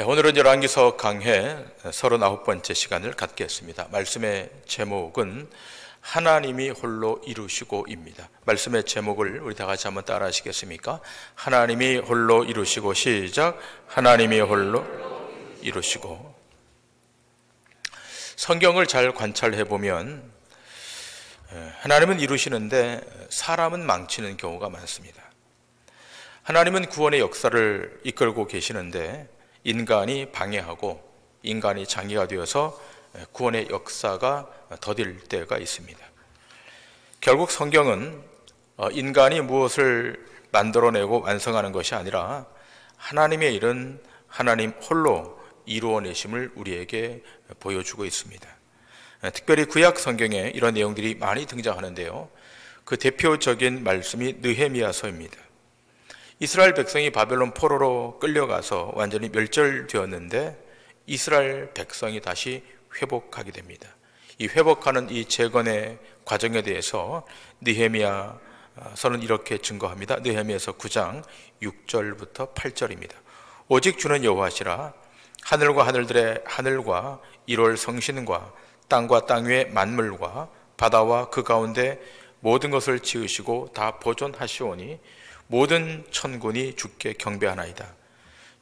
오늘은 열왕기서 강해 39번째 시간을 갖겠습니다. 말씀의 제목은 하나님이 홀로 이루시고입니다. 말씀의 제목을 우리 다 같이 한번 따라 하시겠습니까? 하나님이 홀로 이루시고. 시작. 하나님이 홀로 이루시고. 성경을 잘 관찰해 보면 하나님은 이루시는데 사람은 망치는 경우가 많습니다. 하나님은 구원의 역사를 이끌고 계시는데 인간이 방해하고 인간이 장애가 되어서 구원의 역사가 더딜 때가 있습니다. 결국 성경은 인간이 무엇을 만들어내고 완성하는 것이 아니라 하나님의 일은 하나님 홀로 이루어내심을 우리에게 보여주고 있습니다. 특별히 구약 성경에 이런 내용들이 많이 등장하는데요. 그 대표적인 말씀이 느헤미야서입니다. 이스라엘 백성이 바벨론 포로로 끌려가서 완전히 멸절되었는데 이스라엘 백성이 다시 회복하게 됩니다. 이 회복하는 이 재건의 과정에 대해서 느헤미야서는 이렇게 증거합니다. 느헤미야서 9장 6절부터 8절입니다. 오직 주는 여호와시라. 하늘과 하늘들의 하늘과 1월 성신과 땅과 땅 위의 만물과 바다와 그 가운데 모든 것을 지으시고 다 보존하시오니 모든 천군이 주께 경배하나이다.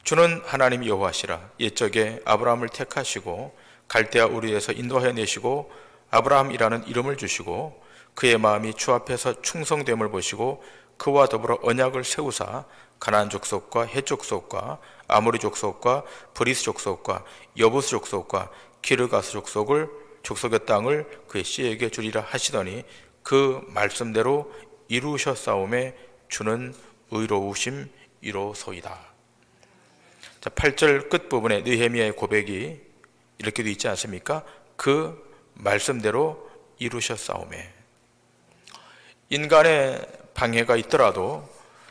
주는 하나님 여호와시라. 옛적에 아브라함을 택하시고 갈대아 우르에서 인도하여 내시고 아브라함이라는 이름을 주시고 그의 마음이 주 앞에서 충성됨을 보시고 그와 더불어 언약을 세우사 가나안 족속과 헷 족속과 아모리 족속과 브리스 족속과 여부스 족속과 기르가스 족속의 땅을 그의 씨에게 주리라 하시더니 그 말씀대로 이루셨사오매 주는 의로우심 이로소이다. 자, 8절 끝부분에 느헤미야의 고백이 이렇게 돼 있지 않습니까? 그 말씀대로 이루셨사오매. 인간의 방해가 있더라도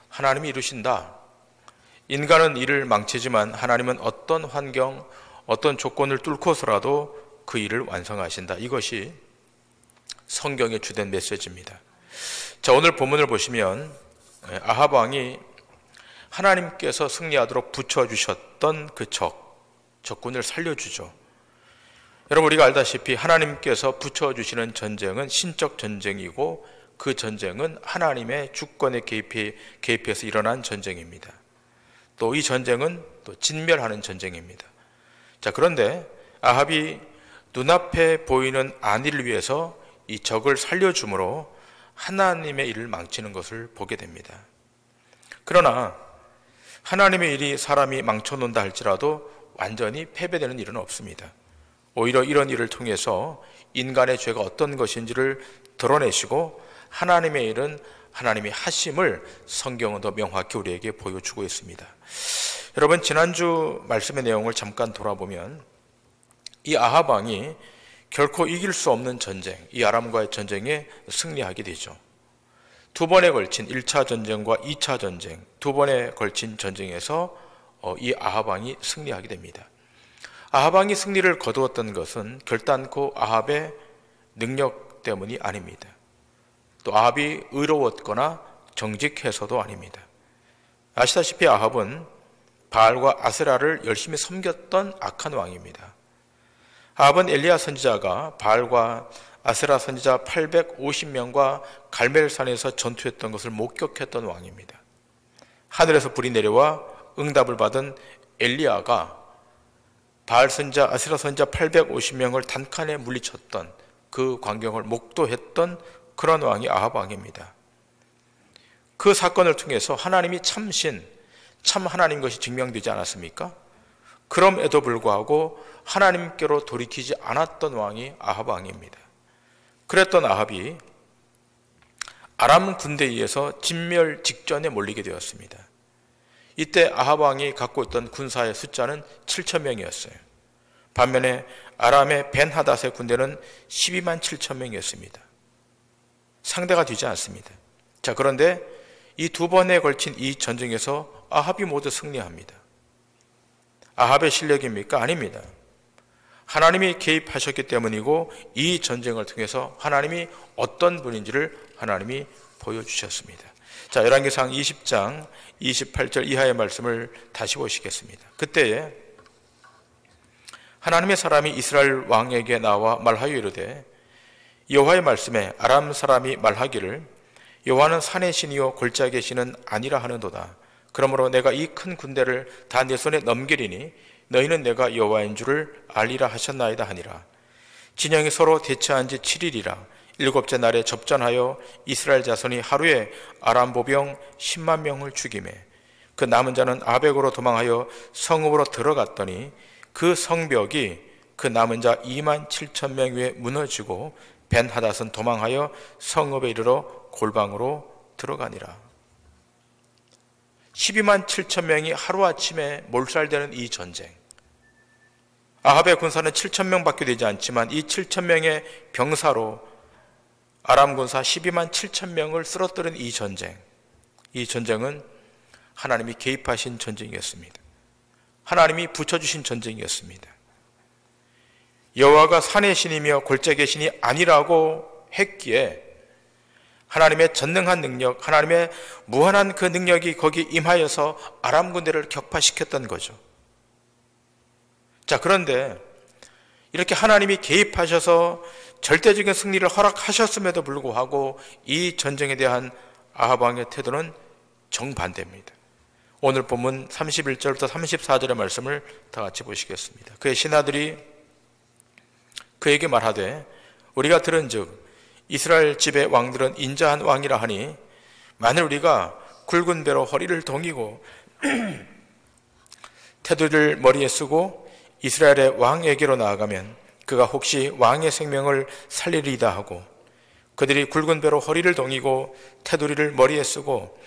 하나님이 이루신다. 인간은 일을 망치지만 하나님은 어떤 환경, 어떤 조건을 뚫고서라도 그 일을 완성하신다. 이것이 성경의 주된 메시지입니다. 자, 오늘 본문을 보시면 아합 왕이 하나님께서 승리하도록 붙여주셨던 그 적군을 살려주죠. 여러분, 우리가 알다시피 하나님께서 붙여주시는 전쟁은 신적 전쟁이고 그 전쟁은 하나님의 주권에 개입해서 일어난 전쟁입니다. 또 이 전쟁은 또 진멸하는 전쟁입니다. 자, 그런데 아합이 눈앞에 보이는 안위를 위해서 이 적을 살려줌으로 하나님의 일을 망치는 것을 보게 됩니다. 그러나 하나님의 일이 사람이 망쳐놓는다 할지라도 완전히 패배되는 일은 없습니다. 오히려 이런 일을 통해서 인간의 죄가 어떤 것인지를 드러내시고 하나님의 일은 하나님이 하심을 성경은 더 명확히 우리에게 보여주고 있습니다. 여러분, 지난주 말씀의 내용을 잠깐 돌아보면 이 아합 왕이 결코 이길 수 없는 전쟁, 이 아람과의 전쟁에 승리하게 되죠. 두 번에 걸친 1차 전쟁과 2차 전쟁, 두 번에 걸친 전쟁에서 이 아합 왕이 승리하게 됩니다. 아합 왕이 승리를 거두었던 것은 결단코 아합의 능력 때문이 아닙니다. 또 아합이 의로웠거나 정직해서도 아닙니다. 아시다시피 아합은 바알과 아세라를 열심히 섬겼던 악한 왕입니다. 아합은 엘리야 선지자가 바알과 아세라 선지자 850명과 갈멜산에서 전투했던 것을 목격했던 왕입니다. 하늘에서 불이 내려와 응답을 받은 엘리야가 바알 선지자, 아세라 선지자 850명을 단칸에 물리쳤던 그 광경을 목도했던 그런 왕이 아합 왕입니다. 그 사건을 통해서 하나님이 참신, 참 하나님 것이 증명되지 않았습니까? 그럼에도 불구하고 하나님께로 돌이키지 않았던 왕이 아합 왕입니다. 그랬던 아합이 아람 군대에 의해서 진멸 직전에 몰리게 되었습니다. 이때 아합 왕이 갖고 있던 군사의 숫자는 7,000명이었어요. 반면에 아람의 벤하닷의 군대는 12만 7천 명이었습니다. 상대가 되지 않습니다. 자, 그런데 이 두 번에 걸친 이 전쟁에서 아합이 모두 승리합니다. 아합의 실력입니까? 아닙니다. 하나님이 개입하셨기 때문이고 이 전쟁을 통해서 하나님이 어떤 분인지를 하나님이 보여주셨습니다. 자, 열왕기상 20장 28절 이하의 말씀을 다시 보시겠습니다. 그때에 하나님의 사람이 이스라엘 왕에게 나와 말하여 이르되 여호와의 말씀에 아람 사람이 말하기를 여호와는 산의 신이요 골짜기의 신은 아니라 하는도다. 그러므로 내가 이 큰 군대를 다 내 손에 넘기리니 너희는 내가 여호와인 줄을 알리라 하셨나이다 하니라. 진영이 서로 대치한 지 7일이라. 일곱째 날에 접전하여 이스라엘 자손이 하루에 아람 보병 10만 명을 죽이매 그 남은 자는 아벡으로 도망하여 성읍으로 들어갔더니 그 성벽이 그 남은 자 2만 7천 명 위에 무너지고 벤하닷은 도망하여 성읍에 이르러 골방으로 들어가니라. 12만 7천 명이 하루아침에 몰살되는 이 전쟁. 아합의 군사는 7천 명밖에 되지 않지만 이 7천 명의 병사로 아람 군사 12만 7천 명을 쓰러뜨린 이 전쟁. 이 전쟁은 하나님이 개입하신 전쟁이었습니다. 하나님이 붙여주신 전쟁이었습니다. 여호와가 산의 신이며 골짜기의 신이 아니라고 했기에 하나님의 전능한 능력, 하나님의 무한한 그 능력이 거기 임하여서 아람 군대를 격파시켰던 거죠. 자, 그런데 이렇게 하나님이 개입하셔서 절대적인 승리를 허락하셨음에도 불구하고 이 전쟁에 대한 아합 왕의 태도는 정반대입니다. 오늘 본문 31절부터 34절의 말씀을 다 같이 보시겠습니다. 그의 신하들이 그에게 말하되 우리가 들은즉 이스라엘 집의 왕들은 인자한 왕이라 하니 만일 우리가 굵은 배로 허리를 동이고 테두리를 머리에 쓰고 이스라엘의 왕에게로 나아가면 그가 혹시 왕의 생명을 살리리이다 하고 그들이 굵은 배로 허리를 동이고 테두리를 머리에 쓰고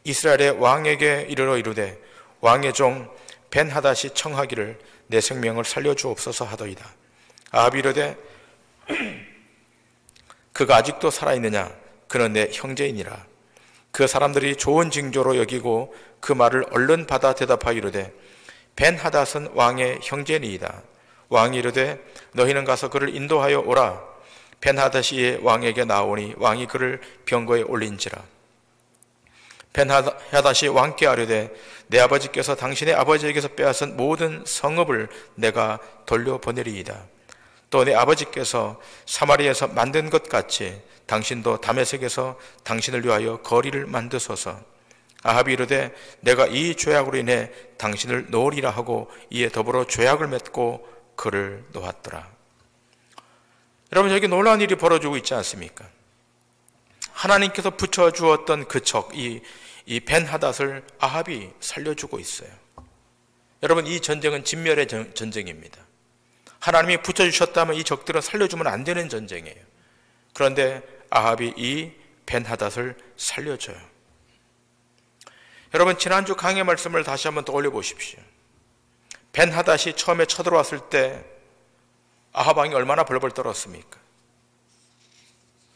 이스라엘의 왕에게 이르러 이르되 왕의 종 벤하닷이 청하기를 내 생명을 살려주옵소서 하더이다. 아합이 이르되 그가 아직도 살아있느냐? 그는 내 형제이니라. 그 사람들이 좋은 징조로 여기고 그 말을 얼른 받아 대답하여 이르되 벤하닷은 왕의 형제니이다. 왕이 이르되 너희는 가서 그를 인도하여 오라. 벤하닷이 왕에게 나오니 왕이 그를 병거에 올린지라. 벤하닷이 왕께 아뢰되 내 아버지께서 당신의 아버지에게서 빼앗은 모든 성읍을 내가 돌려보내리이다. 또 내 아버지께서 사마리아에서 만든 것 같이 당신도 다메섹에서 당신을 위하여 거리를 만드소서. 아합이 이르되 내가 이 죄악으로 인해 당신을 놓으리라 하고 이에 더불어 죄악을 맺고 그를 놓았더라. 여러분, 여기 놀라운 일이 벌어지고 있지 않습니까? 하나님께서 붙여주었던 그 적, 이 벤하닷을 아합이 살려주고 있어요. 여러분, 이 전쟁은 진멸의 전쟁입니다. 하나님이 붙여주셨다면 이 적들은 살려주면 안 되는 전쟁이에요. 그런데 아합이 이 벤하닷을 살려줘요. 여러분, 지난주 강의 말씀을 다시 한번 떠올려 보십시오. 벤하닷이 처음에 쳐들어왔을 때 아합 왕이 얼마나 벌벌 떨었습니까?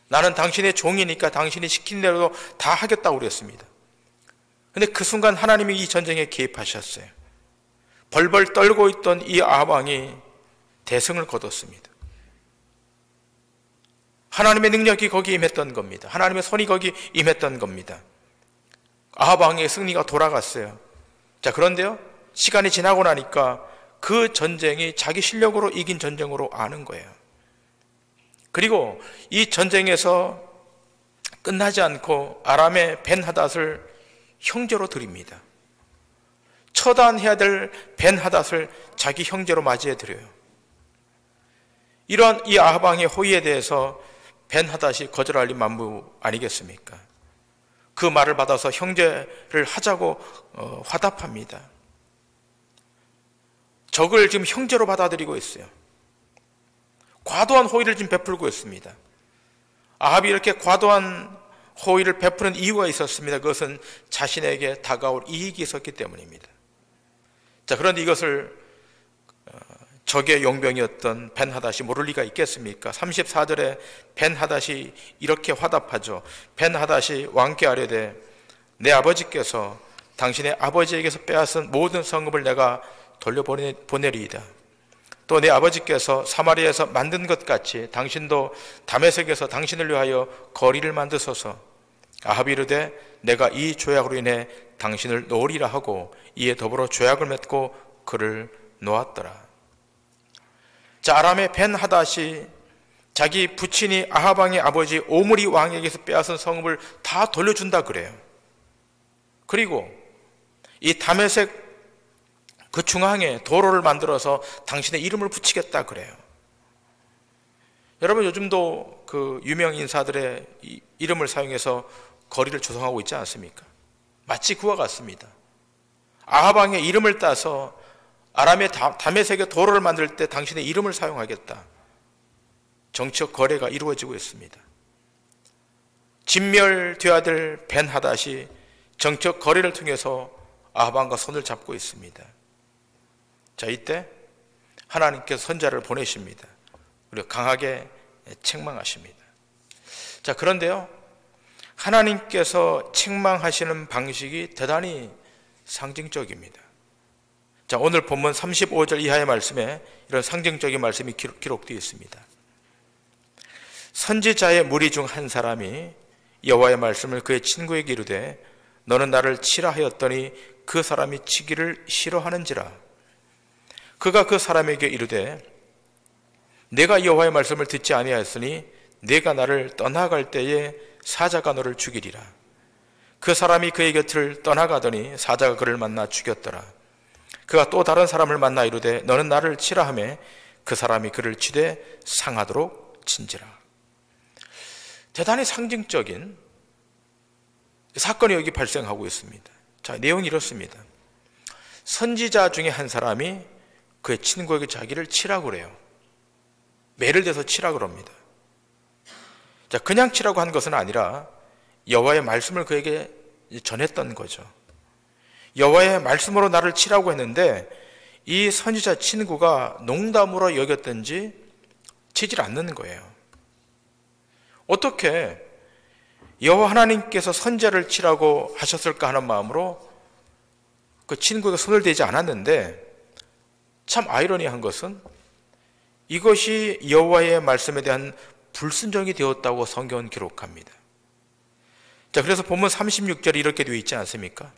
나는 당신의 종이니까 당신이 시킨 대로 다 하겠다고 그랬습니다. 그런데 그 순간 하나님이 이 전쟁에 개입하셨어요. 벌벌 떨고 있던 이 아합 왕이 대승을 거뒀습니다. 하나님의 능력이 거기 임했던 겁니다. 하나님의 손이 거기 임했던 겁니다. 아합 왕의 승리가 돌아갔어요. 자, 그런데요, 시간이 지나고 나니까 그 전쟁이 자기 실력으로 이긴 전쟁으로 아는 거예요. 그리고 이 전쟁에서 끝나지 않고 아람의 벤하닷을 형제로 드립니다. 처단해야 될 벤하닷을 자기 형제로 맞이해 드려요. 이런 이 아합 왕의 호의에 대해서 벤하닷이 거절할 리 만무 아니겠습니까? 그 말을 받아서 형제를 하자고 화답합니다. 적을 지금 형제로 받아들이고 있어요. 과도한 호의를 지금 베풀고 있습니다. 아합이 이렇게 과도한 호의를 베푸는 이유가 있었습니다. 그것은 자신에게 다가올 이익이 있었기 때문입니다. 자, 그런데 이것을 적의 용병이었던 벤하닷이 모를 리가 있겠습니까? 34절에 벤하닷이 이렇게 화답하죠. 벤하닷이 왕께 아뢰되 내 아버지께서 당신의 아버지에게서 빼앗은 모든 성읍을 내가 돌려보내리이다. 또 내 아버지께서 사마리아에서 만든 것 같이 당신도 다메섹에서 당신을 위하여 거리를 만드소서. 아합이 이르되 내가 이 죄악으로 인해 당신을 놓으리라 하고 이에 더불어 죄악을 맺고 그를 놓았더라. 자, 아람의 벤하닷이 자기 부친이 아합 왕의 아버지 오므리 왕에게서 빼앗은 성읍을 다 돌려준다 그래요. 그리고 이 다메섹 그 중앙에 도로를 만들어서 당신의 이름을 붙이겠다 그래요. 여러분, 요즘도 그 유명 인사들의 이름을 사용해서 거리를 조성하고 있지 않습니까? 마치 그와 같습니다. 아합 왕의 이름을 따서 아람의 다메섹의 도로를 만들 때 당신의 이름을 사용하겠다. 정치적 거래가 이루어지고 있습니다. 진멸되어야 될 벤하닷이 정치적 거래를 통해서 아합 왕과 손을 잡고 있습니다. 자, 이때 하나님께서 선지자를 보내십니다. 그리고 강하게 책망하십니다. 자, 그런데요, 하나님께서 책망하시는 방식이 대단히 상징적입니다. 자, 오늘 본문 35절 이하의 말씀에 이런 상징적인 말씀이 기록되어 있습니다. 선지자의 무리 중 한 사람이 여호와의 말씀을 그의 친구에게 이르되 너는 나를 치라 하였더니 그 사람이 치기를 싫어하는지라. 그가 그 사람에게 이르되 내가 여호와의 말씀을 듣지 아니하였으니 내가 나를 떠나갈 때에 사자가 너를 죽이리라. 그 사람이 그의 곁을 떠나가더니 사자가 그를 만나 죽였더라. 그가 또 다른 사람을 만나 이르되 너는 나를 치라 하매 그 사람이 그를 치되 상하도록 친지라. 대단히 상징적인 사건이 여기 발생하고 있습니다. 자, 내용이 이렇습니다. 선지자 중에 한 사람이 그의 친구에게 자기를 치라고 그래요. 매를 대서 치라고 그럽니다. 자, 그냥 치라고 한 것은 아니라 여호와의 말씀을 그에게 전했던 거죠. 여호와의 말씀으로 나를 치라고 했는데 이 선지자 친구가 농담으로 여겼든지 치질 않는 거예요. 어떻게 여호와 하나님께서 선지자를 치라고 하셨을까 하는 마음으로 그 친구에게 손을 대지 않았는데, 참 아이러니한 것은 이것이 여호와의 말씀에 대한 불순종이 되었다고 성경은 기록합니다. 자, 그래서 본문 36절에 이렇게 되어 있지 않습니까?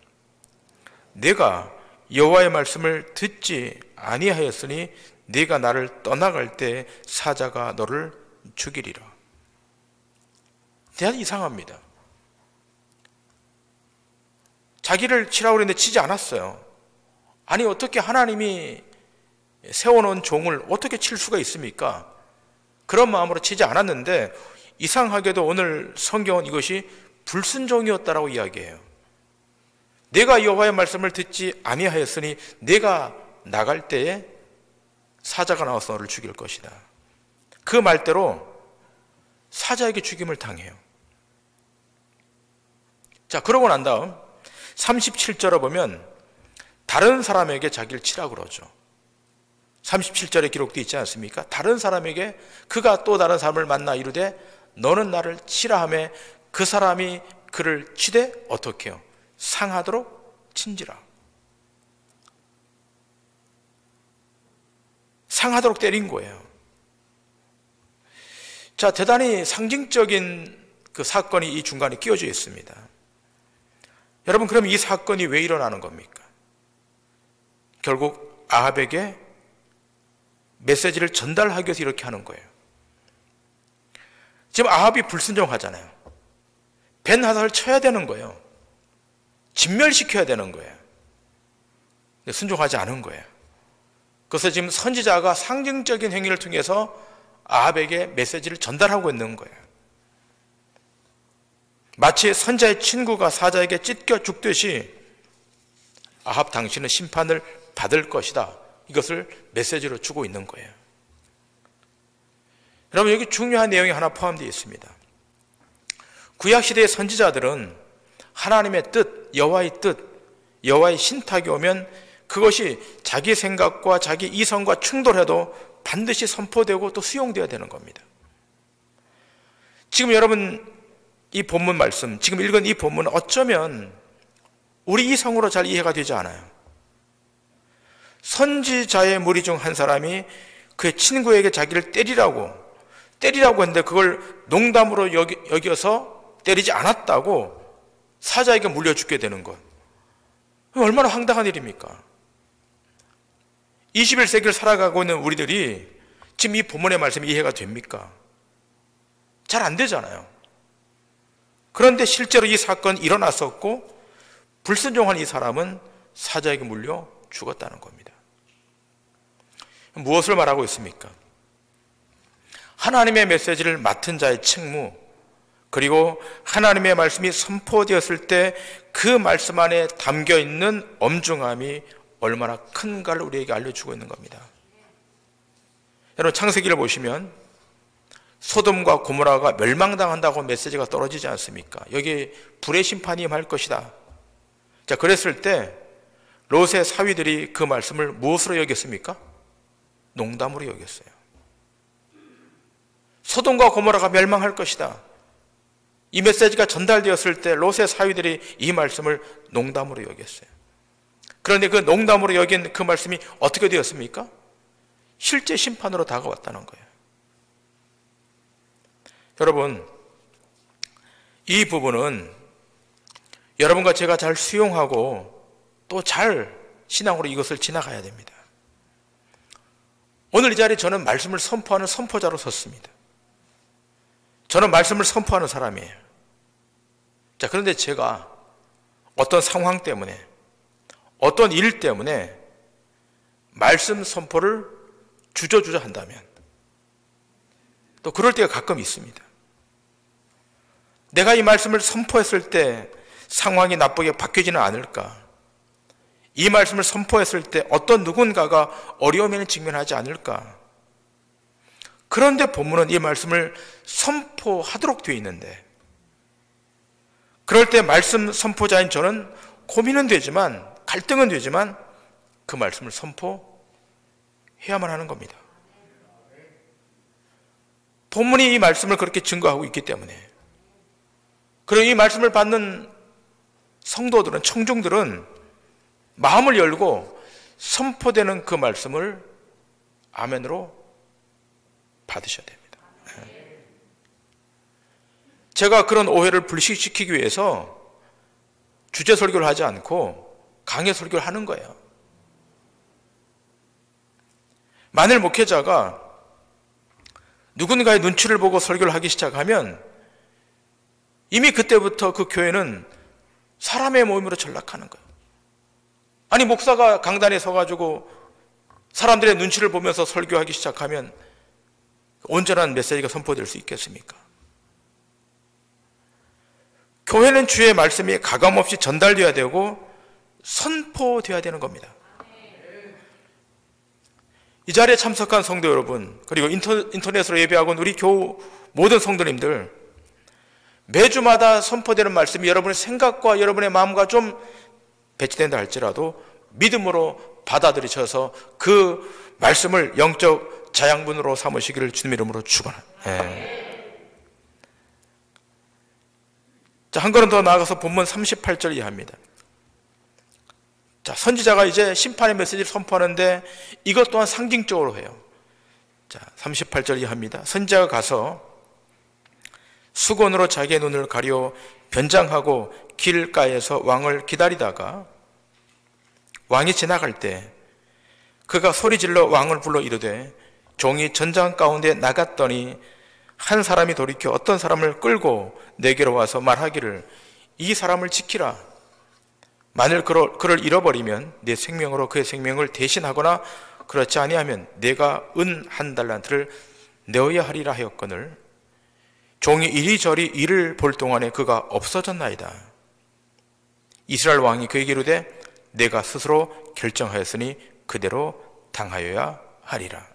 내가 여호와의 말씀을 듣지 아니하였으니 네가 나를 떠나갈 때 사자가 너를 죽이리라. 대단히 이상합니다. 자기를 치라고 그랬는데 치지 않았어요. 아니, 어떻게 하나님이 세워놓은 종을 어떻게 칠 수가 있습니까? 그런 마음으로 치지 않았는데 이상하게도 오늘 성경은 이것이 불순종이었다라고 이야기해요. 내가 여호와의 말씀을 듣지 아니하였으니 내가 나갈 때에 사자가 나와서 너를 죽일 것이다. 그 말대로 사자에게 죽임을 당해요. 자, 그러고 난 다음 37절에 보면 다른 사람에게 자기를 치라고 그러죠. 37절에 기록되어 있지 않습니까? 다른 사람에게 그가 또 다른 사람을 만나 이르되 너는 나를 치라 하매 그 사람이 그를 치되 어떻게 해요? 상하도록 친지라. 상하도록 때린 거예요. 자, 대단히 상징적인 그 사건이 이 중간에 끼워져 있습니다. 여러분, 그럼 이 사건이 왜 일어나는 겁니까? 결국 아합에게 메시지를 전달하기 위해서 이렇게 하는 거예요. 지금 아합이 불순종하잖아요. 벤하닷을 쳐야 되는 거예요. 진멸시켜야 되는 거예요. 근데 순종하지 않은 거예요. 그래서 지금 선지자가 상징적인 행위를 통해서 아합에게 메시지를 전달하고 있는 거예요. 마치 선지자의 친구가 사자에게 찢겨 죽듯이 아합, 당신은 심판을 받을 것이다. 이것을 메시지로 주고 있는 거예요. 여러분, 여기 중요한 내용이 하나 포함되어 있습니다. 구약시대의 선지자들은 하나님의 뜻, 여호와의 뜻, 여호와의 신탁이 오면 그것이 자기 생각과 자기 이성과 충돌해도 반드시 선포되고 또 수용되어야 되는 겁니다. 지금 여러분, 이 본문 말씀, 지금 읽은 이 본문은 어쩌면 우리 이성으로 잘 이해가 되지 않아요. 선지자의 무리 중 한 사람이 그의 친구에게 자기를 때리라고 했는데 그걸 농담으로 여겨서 때리지 않았다고 사자에게 물려 죽게 되는 것. 얼마나 황당한 일입니까? 21세기를 살아가고 있는 우리들이 지금 이 본문의 말씀이 이해가 됩니까? 잘 안 되잖아요. 그런데 실제로 이 사건이 일어났었고 불순종한 이 사람은 사자에게 물려 죽었다는 겁니다. 무엇을 말하고 있습니까? 하나님의 메시지를 맡은 자의 책무, 그리고 하나님의 말씀이 선포되었을 때 그 말씀 안에 담겨 있는 엄중함이 얼마나 큰가를 우리에게 알려주고 있는 겁니다. 여러분, 창세기를 보시면 소돔과 고모라가 멸망당한다고 메시지가 떨어지지 않습니까? 여기 불의 심판이 임할 것이다. 자, 그랬을 때 롯의 사위들이 그 말씀을 무엇으로 여겼습니까? 농담으로 여겼어요. 소돔과 고모라가 멸망할 것이다. 이 메시지가 전달되었을 때 롯의 사위들이 이 말씀을 농담으로 여겼어요. 그런데 그 농담으로 여긴 그 말씀이 어떻게 되었습니까? 실제 심판으로 다가왔다는 거예요. 여러분, 이 부분은 여러분과 제가 잘 수용하고 또 잘 신앙으로 이것을 지나가야 됩니다. 오늘 이 자리에 저는 말씀을 선포하는 선포자로 섰습니다. 저는 말씀을 선포하는 사람이에요. 자, 그런데 제가 어떤 상황 때문에, 어떤 일 때문에 말씀 선포를 주저주저 한다면 또 그럴 때가 가끔 있습니다. 내가 이 말씀을 선포했을 때 상황이 나쁘게 바뀌지는 않을까? 이 말씀을 선포했을 때 어떤 누군가가 어려움에는 직면하지 않을까? 그런데 본문은 이 말씀을 선포하도록 되어 있는데, 그럴 때 말씀 선포자인 저는 고민은 되지만, 갈등은 되지만 그 말씀을 선포해야만 하는 겁니다. 본문이 이 말씀을 그렇게 증거하고 있기 때문에. 그리고 이 말씀을 받는 성도들은, 청중들은 마음을 열고 선포되는 그 말씀을 아멘으로 받으셔야 됩니다. 제가 그런 오해를 불식시키기 위해서 주제 설교를 하지 않고 강해 설교를 하는 거예요. 만일 목회자가 누군가의 눈치를 보고 설교를 하기 시작하면 이미 그때부터 그 교회는 사람의 모임으로 전락하는 거예요. 아니, 목사가 강단에 서가지고 사람들의 눈치를 보면서 설교하기 시작하면 온전한 메시지가 선포될 수 있겠습니까? 교회는 주의 말씀이 가감없이 전달되어야 되고 선포되어야 되는 겁니다. 이 자리에 참석한 성도 여러분, 그리고 인터넷으로 예배하고 우리 교우 모든 성도님들, 매주마다 선포되는 말씀이 여러분의 생각과 여러분의 마음과 좀 배치된다 할지라도 믿음으로 받아들이셔서 그 말씀을 영적 자양분으로 삼으시기를 주님 이름으로 축원합니다. 자, 한 걸음 더 나아가서 본문 38절 이하입니다. 자, 선지자가 이제 심판의 메시지를 선포하는데 이것 또한 상징적으로 해요. 자, 38절 이하입니다. 선지자가 가서 수건으로 자기의 눈을 가려 변장하고 길가에서 왕을 기다리다가 왕이 지나갈 때 그가 소리질러 왕을 불러 이르되 종이 전장 가운데 나갔더니 한 사람이 돌이켜 어떤 사람을 끌고 내게로 와서 말하기를 이 사람을 지키라. 만일 그를 잃어버리면 내 생명으로 그의 생명을 대신하거나 그렇지 아니하면 내가 은 1달란트를 내어야 하리라 하였거늘 종이 이리저리 이를 볼 동안에 그가 없어졌나이다. 이스라엘 왕이 그에게 이르되 내가 스스로 결정하였으니 그대로 당하여야 하리라.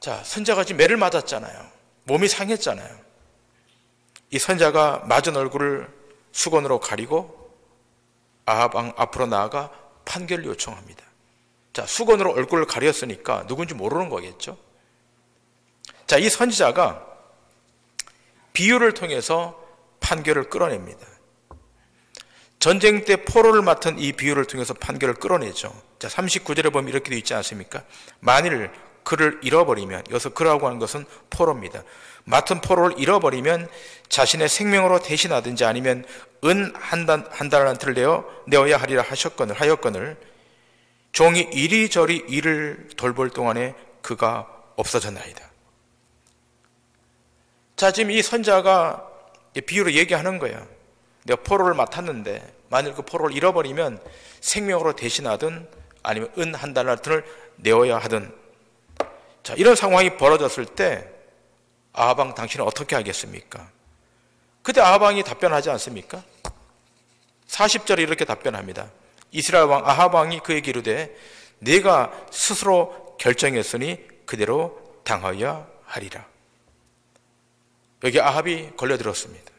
자, 선자가 지금 매를 맞았잖아요. 몸이 상했잖아요. 이 선자가 맞은 얼굴을 수건으로 가리고 아합 왕 앞으로 나아가 판결을 요청합니다. 자, 수건으로 얼굴을 가렸으니까 누군지 모르는 거겠죠. 자, 이 선지자가 비유를 통해서 판결을 끌어냅니다. 전쟁 때 포로를 맡은 이 비유를 통해서 판결을 끌어내죠. 자, 39절에 보면 이렇게 되어 있지 않습니까? 만일 그를 잃어버리면, 여기서 그라고 하는 것은 포로입니다. 맡은 포로를 잃어버리면 자신의 생명으로 대신하든지 아니면 은 한 달란트를 내어야 하리라 하였거늘 종이 이리저리 이를 돌볼 동안에 그가 없어졌나이다. 자, 지금 이 선자가 비유로 얘기하는 거예요. 내가 포로를 맡았는데 만일 그 포로를 잃어버리면 생명으로 대신하든 아니면 은 한 달러를 내어야 하든, 자, 이런 상황이 벌어졌을 때 아합 왕 당신은 어떻게 하겠습니까? 그때 아합 왕이 답변하지 않습니까? 40절에 이렇게 답변합니다. 이스라엘 왕 아합 왕이 그에게 이르되 내가 스스로 결정했으니 그대로 당하여야 하리라. 여기 아합이 걸려들었습니다.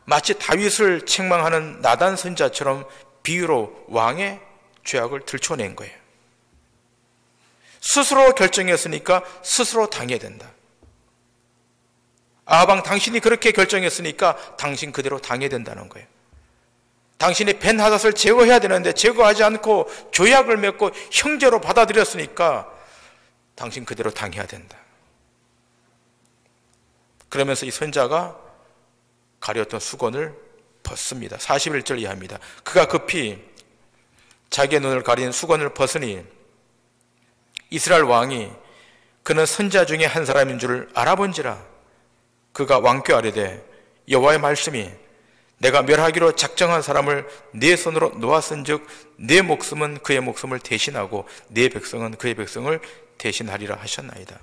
마치 다윗을 책망하는 나단 선자처럼 비유로 왕의 죄악을 들춰낸 거예요. 스스로 결정했으니까 스스로 당해야 된다. 아합 왕, 당신이 그렇게 결정했으니까 당신 그대로 당해야 된다는 거예요. 당신이 벤하닷을 제거해야 되는데 제거하지 않고 조약을 맺고 형제로 받아들였으니까 당신 그대로 당해야 된다. 그러면서 이 선자가 가렸던 수건을 벗습니다. 41절 이하입니다. 그가 급히 자기의 눈을 가린 수건을 벗으니 이스라엘 왕이 그는 선자 중에 한 사람인 줄 알아본지라. 그가 왕께 아뢰되 여호와의 말씀이 내가 멸하기로 작정한 사람을 네 손으로 놓았은즉 네 목숨은 그의 목숨을 대신하고 네 백성은 그의 백성을 대신하리라 하셨나이다.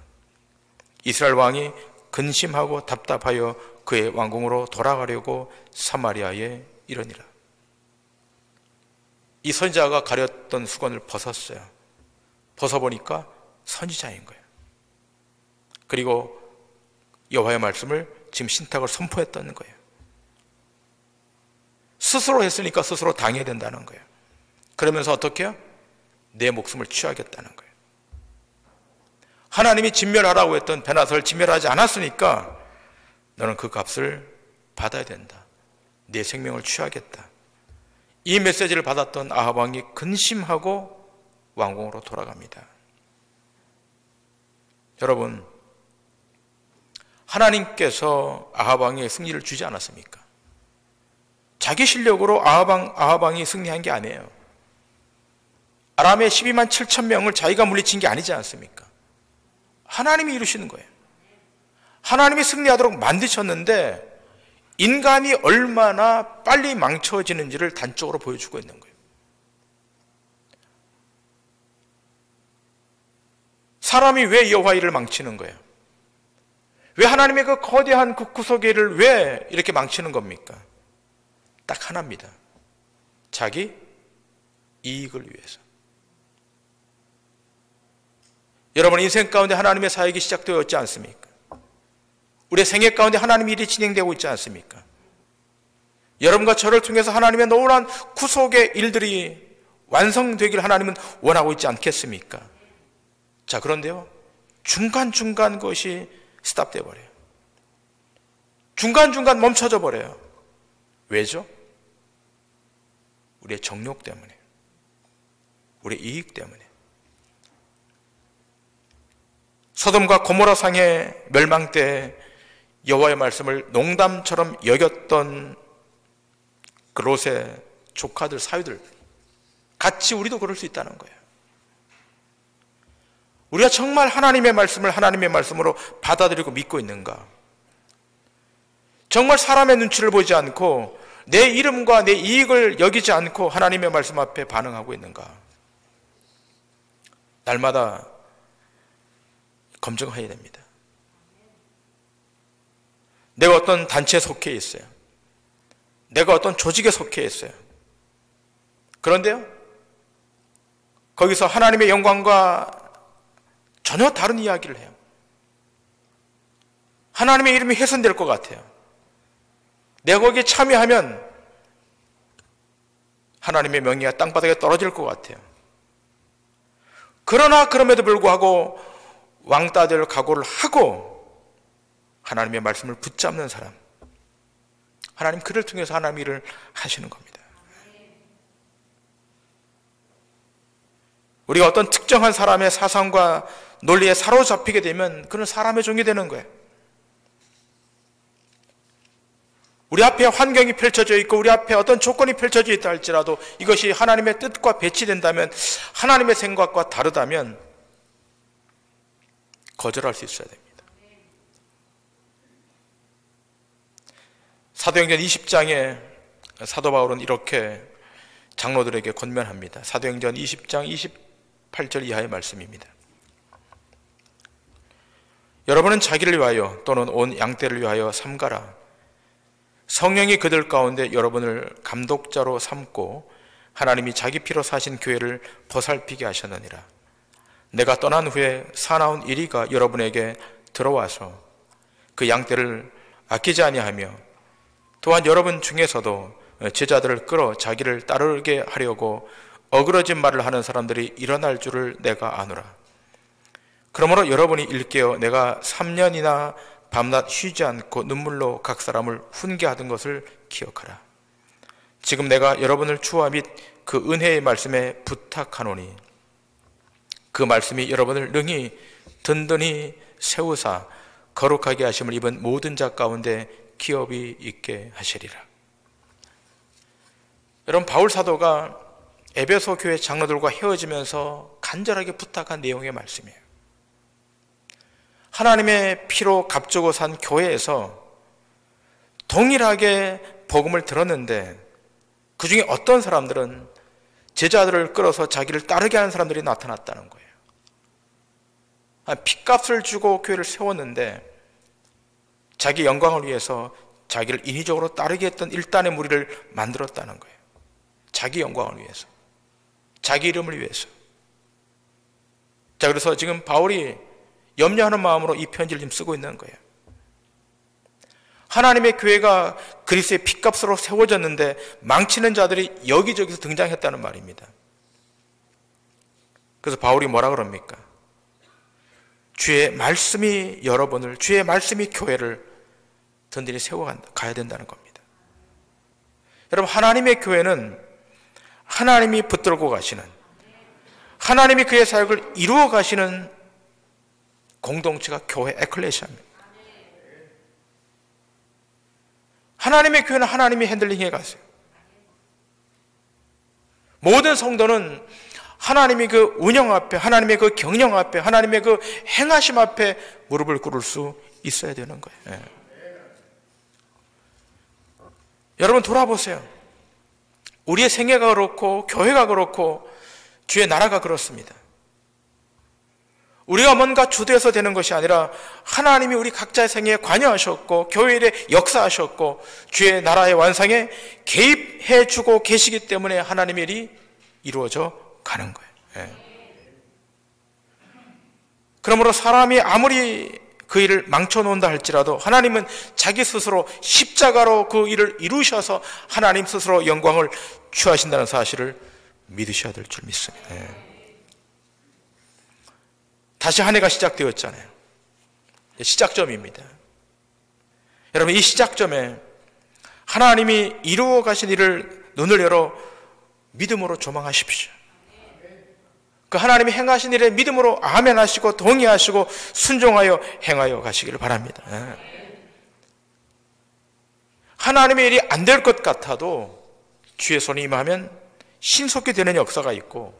이스라엘 왕이 근심하고 답답하여 그의 왕궁으로 돌아가려고 사마리아에 이르니라. 이 선지자가 가렸던 수건을 벗었어요. 벗어보니까 선지자인 거예요. 그리고 여호와의 말씀을 지금 신탁을 선포했다는 거예요. 스스로 했으니까 스스로 당해야 된다는 거예요. 그러면서 어떻게 해요? 내 목숨을 취하겠다는 거예요. 하나님이 진멸하라고 했던 벤하닷을 진멸하지 않았으니까 너는 그 값을 받아야 된다. 내 생명을 취하겠다. 이 메시지를 받았던 아합 왕이 근심하고 왕궁으로 돌아갑니다. 여러분, 하나님께서 아합 왕에게 승리를 주지 않았습니까? 자기 실력으로 아합 왕이 승리한 게 아니에요. 아람의 12만 7천 명을 자기가 물리친 게 아니지 않습니까? 하나님이 이루시는 거예요. 하나님이 승리하도록 만드셨는데 인간이 얼마나 빨리 망쳐지는지를 단적으로 보여주고 있는 거예요. 사람이 왜 여호와 일을 망치는 거예요? 왜 하나님의 그 거대한 그 구속의를 왜 이렇게 망치는 겁니까? 딱 하나입니다. 자기 이익을 위해서. 여러분, 인생 가운데 하나님의 사역이 시작되어 있지 않습니까? 우리의 생애 가운데 하나님의 일이 진행되고 있지 않습니까? 여러분과 저를 통해서 하나님의 놀라운 구속의 일들이 완성되기를 하나님은 원하고 있지 않겠습니까? 자, 그런데요, 중간중간 것이 스탑되어 버려요. 중간중간 멈춰져 버려요. 왜죠? 우리의 정욕 때문에, 우리의 이익 때문에. 소돔과 고모라 상의 멸망 때 여호와의 말씀을 농담처럼 여겼던 그 롯의 조카들, 사위들, 같이 우리도 그럴 수 있다는 거예요. 우리가 정말 하나님의 말씀을 하나님의 말씀으로 받아들이고 믿고 있는가? 정말 사람의 눈치를 보지 않고 내 이름과 내 이익을 여기지 않고 하나님의 말씀 앞에 반응하고 있는가? 날마다 검증해야 됩니다. 내가 어떤 단체에 속해 있어요. 내가 어떤 조직에 속해 있어요. 그런데요, 거기서 하나님의 영광과 전혀 다른 이야기를 해요. 하나님의 이름이 훼손될 것 같아요. 내가 거기에 참여하면 하나님의 명예가 땅바닥에 떨어질 것 같아요. 그러나 그럼에도 불구하고 왕따 될 각오를 하고 하나님의 말씀을 붙잡는 사람, 하나님 그를 통해서 하나님의 일을 하시는 겁니다. 우리가 어떤 특정한 사람의 사상과 논리에 사로잡히게 되면 그는 사람의 종이 되는 거예요. 우리 앞에 환경이 펼쳐져 있고 우리 앞에 어떤 조건이 펼쳐져 있다 할지라도 이것이 하나님의 뜻과 배치된다면, 하나님의 생각과 다르다면 거절할 수 있어야 됩니다. 사도행전 20장에 사도 바울은 이렇게 장로들에게 권면합니다. 사도행전 20장 28절 이하의 말씀입니다. 여러분은 자기를 위하여 또는 온 양떼를 위하여 삼가라. 성령이 그들 가운데 여러분을 감독자로 삼고 하나님이 자기 피로 사신 교회를 보살피게 하셨느니라. 내가 떠난 후에 사나운 이리가 여러분에게 들어와서 그 양떼를 아끼지 아니하며 또한 여러분 중에서도 제자들을 끌어 자기를 따르게 하려고 어그러진 말을 하는 사람들이 일어날 줄을 내가 아노라. 그러므로 여러분이 일깨어 내가 3년이나 밤낮 쉬지 않고 눈물로 각 사람을 훈계하던 것을 기억하라. 지금 내가 여러분을 추와 및 그 은혜의 말씀에 부탁하노니 그 말씀이 여러분을 능히 든든히 세우사 거룩하게 하심을 입은 모든 자 가운데 기업이 있게 하시리라. 여러분, 바울 사도가 에베소 교회 장로들과 헤어지면서 간절하게 부탁한 내용의 말씀이에요. 하나님의 피로 값주고 산 교회에서 동일하게 복음을 들었는데 그 중에 어떤 사람들은 제자들을 끌어서 자기를 따르게 하는 사람들이 나타났다는 거예요. 핏값을 주고 교회를 세웠는데 자기 영광을 위해서 자기를 인위적으로 따르게 했던 일단의 무리를 만들었다는 거예요. 자기 영광을 위해서, 자기 이름을 위해서. 자, 그래서 지금 바울이 염려하는 마음으로 이 편지를 지금 쓰고 있는 거예요. 하나님의 교회가 그리스도의 핏값으로 세워졌는데 망치는 자들이 여기저기서 등장했다는 말입니다. 그래서 바울이 뭐라 그럽니까? 주의 말씀이 여러분을, 주의 말씀이 교회를 든든히 세워가야 된다는 겁니다. 여러분, 하나님의 교회는 하나님이 붙들고 가시는, 하나님이 그의 사역을 이루어 가시는 공동체가 교회 에클레시아입니다. 하나님의 교회는 하나님이 핸들링해 가세요. 모든 성도는 하나님이 그 운영 앞에, 하나님의 그 경영 앞에, 하나님의 그 행하심 앞에 무릎을 꿇을 수 있어야 되는 거예요. 예. 여러분, 돌아보세요. 우리의 생애가 그렇고 교회가 그렇고 주의 나라가 그렇습니다. 우리가 뭔가 주도해서 되는 것이 아니라 하나님이 우리 각자의 생애에 관여하셨고 교회 일에 역사하셨고 주의 나라의 완성에 개입해 주고 계시기 때문에 하나님의 일이 이루어져 가는 거예요. 예. 그러므로 사람이 아무리 그 일을 망쳐놓는다 할지라도 하나님은 자기 스스로 십자가로 그 일을 이루셔서 하나님 스스로 영광을 취하신다는 사실을 믿으셔야 될 줄 믿습니다. 예. 다시 한 해가 시작되었잖아요. 시작점입니다. 여러분, 이 시작점에 하나님이 이루어 가신 일을 눈을 열어 믿음으로 조망하십시오. 그 하나님이 행하신 일에 믿음으로 아멘하시고 동의하시고 순종하여 행하여 가시기를 바랍니다. 하나님의 일이 안 될 것 같아도 주의 손이 임하면 신속히 되는 역사가 있고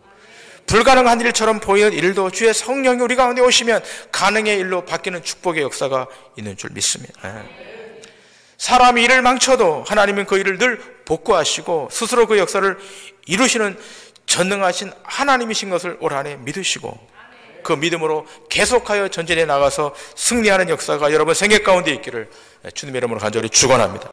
불가능한 일처럼 보이는 일도 주의 성령이 우리 가운데 오시면 가능의 일로 바뀌는 축복의 역사가 있는 줄 믿습니다. 사람이 일을 망쳐도 하나님은 그 일을 늘 복구하시고 스스로 그 역사를 이루시는 전능하신 하나님이신 것을 올 한 해 믿으시고 그 믿음으로 계속하여 전진해 나가서 승리하는 역사가 여러분 생애 가운데 있기를 주님의 이름으로 간절히 축원합니다.